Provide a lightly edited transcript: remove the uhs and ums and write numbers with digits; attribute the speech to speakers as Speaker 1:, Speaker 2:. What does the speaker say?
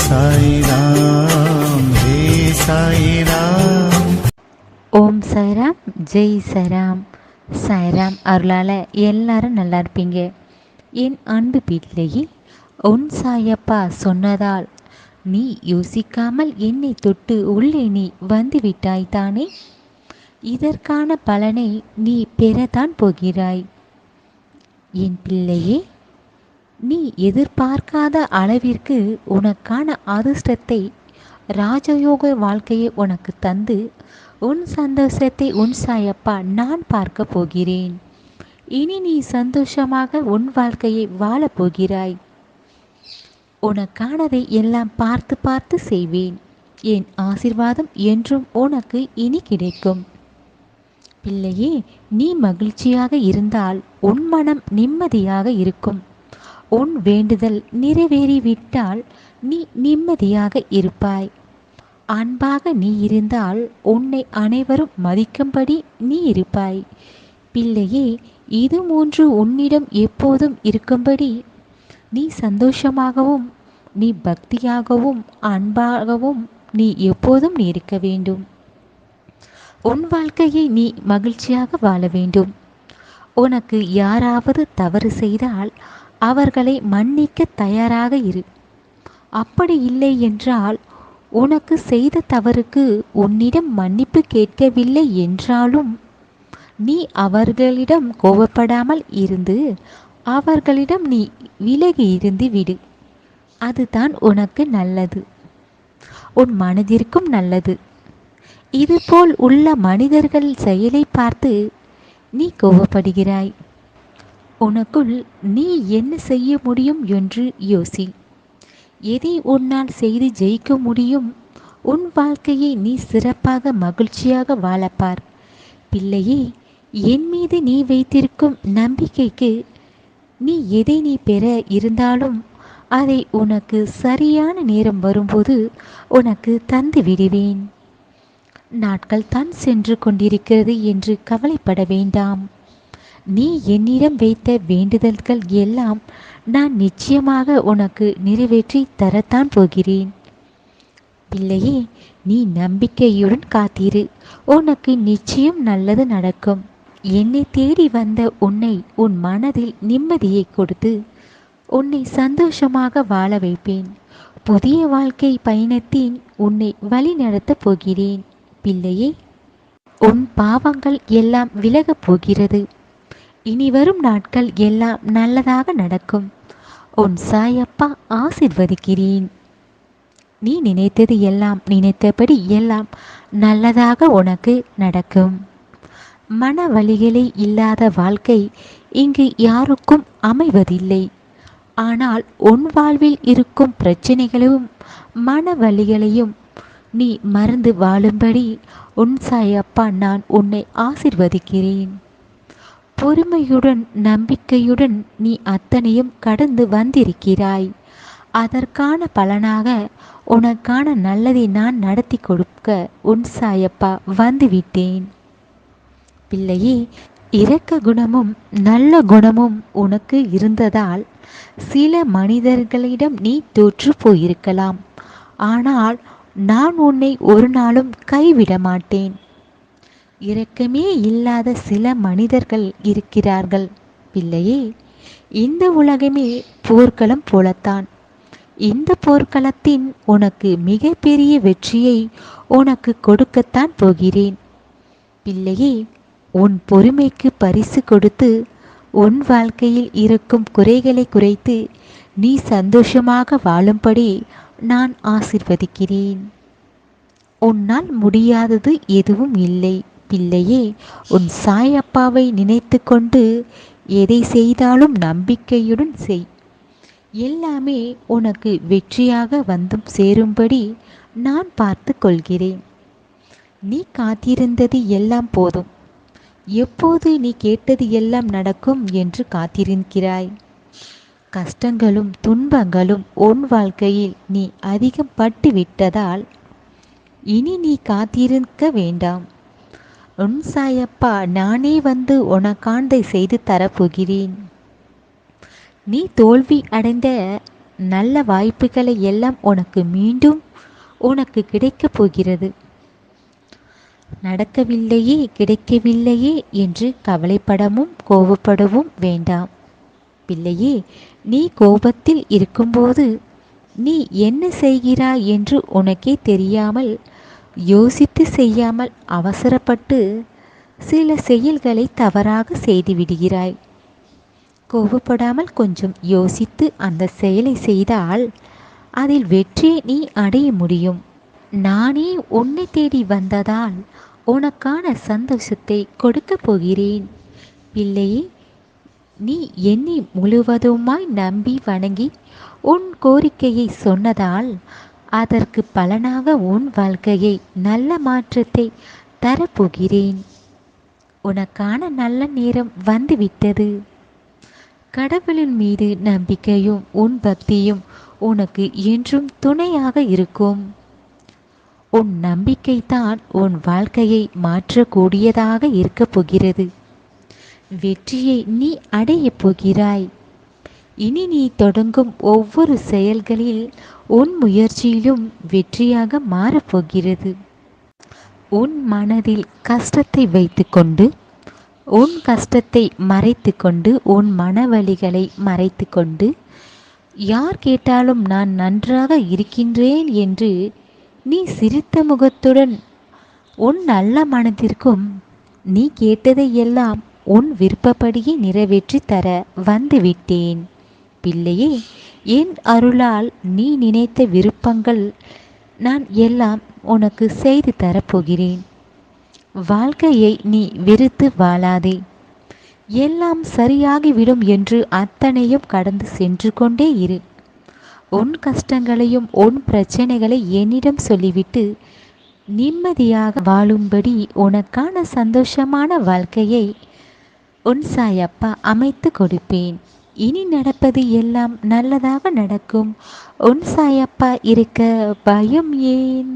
Speaker 1: சாய்ராம் ஹே சாய்ராம்.
Speaker 2: ஓம் சாய்ராம், ஜெய் சாய்ராம். சாய்ராம் அருளால் எல்லாரும் நல்லா இருப்பீங்க. என் அன்பு பிள்ளையே, உன் சாயப்பா சொன்னதால் நீ யோசிக்காமல் என்னை தொட்டு உள்ளே நீ வந்து விட்டாய் தானே. இதற்கான பலனை நீ பெறத்தான் போகிறாய். என் பிள்ளையே, நீ எதிர்பார்க்காத அளவிற்கு உனக்கான அதிர்ஷ்டத்தை, ராஜயோக வாழ்க்கையை உனக்கு தந்து உன் சந்தோஷத்தை உன் சாயப்பா நான் பார்க்க போகிறேன். இனி நீ சந்தோஷமாக உன் வாழ்க்கையை வாழப் போகிறாய். உனக்கானதை எல்லாம் பார்த்து பார்த்து செய்வேன். என் ஆசீர்வாதம் என்றும் உனக்கு இனி கிடைக்கும். பிள்ளையே, நீ மகிழ்ச்சியாக இருந்தால் உன் மனம் நிம்மதியாக இருக்கும். உன் வேண்டுதல் நிறைவேறிவிட்டால் நீ நிம்மதியாக இருப்பாய். அன்பாக நீ இருந்தால் உன்னை அனைவரும் மதிக்கும்படி நீ இருப்பாய். பிள்ளையே, இது மூன்று உன்னிடம் எப்போதும் இருக்கும்படி நீ சந்தோஷமாகவும் நீ பக்தியாகவும் அன்பாகவும் நீ எப்போதும் நீ இருக்க வேண்டும். உன் வாழ்க்கையை நீ மகிழ்ச்சியாக வாழ வேண்டும். உனக்கு யாராவது தவறு செய்தால் அவர்களை மன்னிக்க தயாராக இரு. அப்படி இல்லை என்றால், உனக்கு செய்த தவறுக்கு உன்னிடம் மன்னிப்பு கேட்கவில்லை என்றாலும் நீ அவர்களிடம் கோபப்படாமல் இருந்து அவர்களிடம் நீ விலகி இருந்து விடு. அதுதான் உனக்கு நல்லது, உன் மனதிற்கும் நல்லது. இதுபோல் உள்ள மனிதர்கள் செயலை பார்த்து நீ கோபப்படுகிறாய். உனக்குள் நீ என்ன செய்ய முடியும் என்று யோசி. எதை உன்னால் செய்து ஜெயிக்க முடியும்? உன் வாழ்க்கையை நீ சிறப்பாக மகிழ்ச்சியாக வாழப்பார். பிள்ளையே, என் மீது நீ வைத்திருக்கும் நம்பிக்கைக்கு நீ எதை நீ பெற இருந்தாலும் அதை உனக்கு சரியான நேரம் வரும்போது உனக்கு தந்து விடுவேன். நாட்கள் தான் சென்று கொண்டிருக்கிறது என்று கவலைப்பட வேண்டாம். நீ என்னிடம் வைத்த வேண்டுதல்கள் எல்லாம் நான் நிச்சயமாக உனக்கு நிறைவேற்றி தரத்தான் போகிறேன். பிள்ளையே, நீ நம்பிக்கையுடன் காத்திரு. உனக்கு நிச்சயம் நல்லது நடக்கும். என்னை தேடி வந்த உன்னை உன் மனதில் நிம்மதியை கொடுத்து உன்னை சந்தோஷமாக வாழ வைப்பேன். புதிய வாழ்க்கை பயணத்தின் உன்னை வழி நடத்தப் போகிறேன். பிள்ளையே, உன் பாவங்கள் எல்லாம் விலகப் போகிறது. இனி வரும் நாட்கள் எல்லாம் நல்லதாக நடக்கும். உன் சாயப்பா ஆசீர்வதிக்கிறேன். நீ நினைத்தது எல்லாம் நினைத்தபடி எல்லாம் நல்லதாக உனக்கு நடக்கும். மன வலிகளே இல்லாத வாழ்க்கை இங்கு யாருக்கும் அமைவதில்லை. ஆனால் உன் வாழ்வில் இருக்கும் பிரச்சனைகளையும் மன வலிகளையும் நீ மறந்து வாழும்படி உன் சாயப்பா நான் உன்னை ஆசீர்வதிக்கிறேன். பொறுமையுடன் நம்பிக்கையுடன் நீ அத்தனையும் கடந்து வந்திருக்கிறாய். அதற்கான பலனாக உனக்கான நல்லதை நான் நடத்தி கொடுக்க உன் சாயப்பா வந்துவிட்டேன். பிள்ளையே, இரக்க குணமும் நல்ல குணமும் உனக்கு இருந்ததால் சில மனிதர்களிடம் நீ தோற்று போயிருக்கலாம். ஆனால் நான் உன்னை ஒரு நாளும் கைவிட மாட்டேன். இரக்கமே இல்லாத சில மனிதர்கள் இருக்கிறார்கள். பிள்ளையே, இந்த உலகமே போர்க்களம் போலத்தான். இந்த போர்க்களத்தின் உனக்கு மிகப்பெரிய வெற்றியை உனக்கு கொடுக்கத்தான் போகிறேன். பிள்ளையே, உன் பொறுமைக்கு பரிசு கொடுத்து உன் வாழ்க்கையில் இருக்கும் குறைகளை குறைத்து நீ சந்தோஷமாக வாழும்படி நான் ஆசீர்வதிக்கிறேன். உன்னால் முடியாதது எதுவும் இல்லை. பிள்ளையே, உன் சாயப்பாவை நினைத்து கொண்டு எதை செய்தாலும் நம்பிக்கையுடன் செய். எல்லாமே உனக்கு வெற்றியாக வந்தும் சேரும்படி நான் பார்த்து கொள்கிறேன். நீ காத்திருந்தது எல்லாம் போதும். எப்போது நீ கேட்டது எல்லாம் நடக்கும் என்று காத்திருக்கிறாய். கஷ்டங்களும் துன்பங்களும் உன் வாழ்க்கையில் நீ அதிகம் பட்டு விட்டதால் இனி நீ காத்திருக்க வேண்டாம். உன் சாயப்பா நானே வந்து உனக்கானதை செய்து தரப்போகிறேன். நீ தோல்வி அடைந்த நல்ல வாய்ப்புகளை எல்லாம் உனக்கு மீண்டும் உனக்கு கிடைக்கப் போகிறது. நடக்கவில்லையே, கிடைக்கவில்லையே என்று கவலைப்படவும் கோபப்படவும் வேண்டாம். பிள்ளையே, நீ கோபத்தில் இருக்கும்போது நீ என்ன செய்கிறாய் என்று உனக்கே தெரியாமல், யோசித்து செய்யாமல் அவசரப்பட்டு சில செயல்களை தவறாக செய்துவிடுகிறாய். கோபப்படாமல் கொஞ்சம் யோசித்து அந்த செயலை செய்தால் அதில் வெற்றியை நீ அடைய முடியும். நானே உன்னை தேடி வந்ததால் உனக்கான சந்தோஷத்தை கொடுக்கப் போகிறேன். பிள்ளையே, நீ என்னை முழுவதுமாய் நம்பி வணங்கி உன் கோரிக்கையை சொன்னதால் அதற்கு பலனாக உன் வாழ்க்கையை நல்ல மாற்றத்தை தரப்போகிறேன். உனக்கான நல்ல நேரம் வந்துவிட்டது. கடவுளின் மீது நம்பிக்கையும் உன் பக்தியும் உனக்கு என்றும் துணையாக இருக்கும். உன் நம்பிக்கைதான் உன் வாழ்க்கையை மாற்றக்கூடியதாக இருக்கப் போகிறது. வெற்றியை நீ அடையப் போகிறாய். இனி நீ தொடங்கும் ஒவ்வொரு செயல்களில் உன் முயற்சியிலும் வெற்றியாக மாறப்போகிறது. உன் மனதில் கஷ்டத்தை வைத்துக்கொண்டு, உன் கஷ்டத்தை மறைத்து கொண்டு, உன் மனவலிகளை மறைத்து கொண்டு, யார் கேட்டாலும் நான் நன்றாக இருக்கின்றேன் என்று நீ சிரித்த முகத்துடன் உன் நல்ல மனதிற்கும் நீ கேட்டதை எல்லாம் உன் விருப்பப்படியே நிறைவேற்றி தர வந்துவிட்டேன். பிள்ளையே, என் அருளால் நீ நினைத்த விருப்பங்கள் நான் எல்லாம் உனக்கு செய்து தரப்போகிறேன். வாழ்க்கையை நீ வெறுத்து வாழாதே. எல்லாம் சரியாகிவிடும் என்று அத்தனையும் கடந்து சென்று கொண்டே இரு. உன் கஷ்டங்களையும் உன் பிரச்சனைகளை என்னிடம் சொல்லிவிட்டு நிம்மதியாக வாழும்படி உனக்கான சந்தோஷமான வாழ்க்கையை உன் சாயப்பா அமைத்து கொடுப்பேன். இனி நடப்பது எல்லாம் நல்லதாக நடக்கும். உன் சாயப்பா இருக்க பயம் ஏன்?